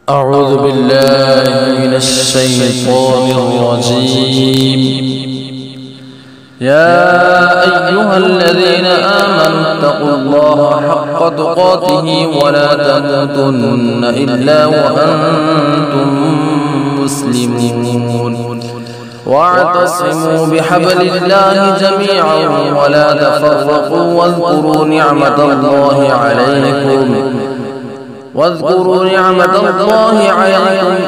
أعوذ بالله من الشيطان الرجيم. يا أيها الذين آمنوا اتقوا الله حق تقاته ولا تموتن إلا وأنتم مسلمون واعتصموا بحبل الله جميعا ولا تفرقوا واذكروا نعمة الله عليكم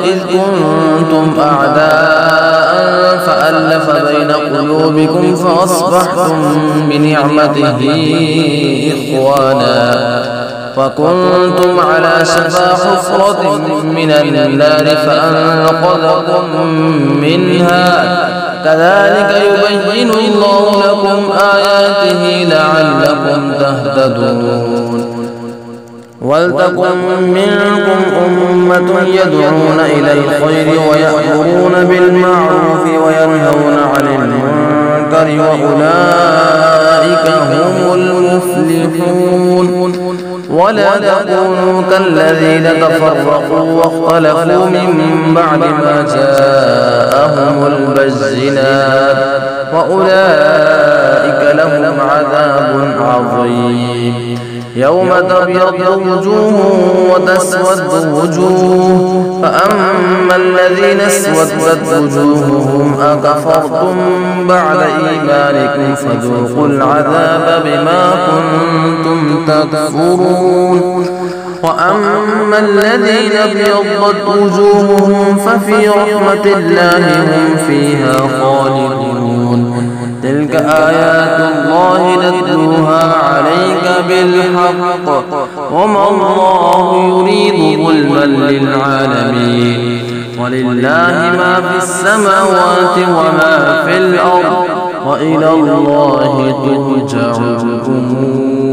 إذ كنتم أعداء فألف بين قلوبكم فأصبحتم بنعمته إخوانا فكنتم على شفا حفرة من النار فأنقذكم منها كذلك يبين الله لكم آياته لعلكم تهتدون. ولتكن منكم أمة يدعون إلى الخير ويأمرون بالمعروف وينهون عن المنكر وأولئك هم المفلحون. ولا تكونوا كالذين تفرقوا واختلفوا من بعد ما جاءهم البينات وأولئك لهم عذاب عظيم. يوم تبيض وجوه وتسود وجوه فأما الذين اسودت وجوههم أكفرتم بعد إيمانكم فذوقوا العذاب بما كنتم تكفرون. وأما الذين ابيضت وجوههم ففي رحمة الله هم فيها خالدون. تلك آيات الله نتلوها عليك بالحق وما الله يريد ظلما للعالمين. ولله ما في السماوات وما في الأرض وإلى الله ترجع الأمور.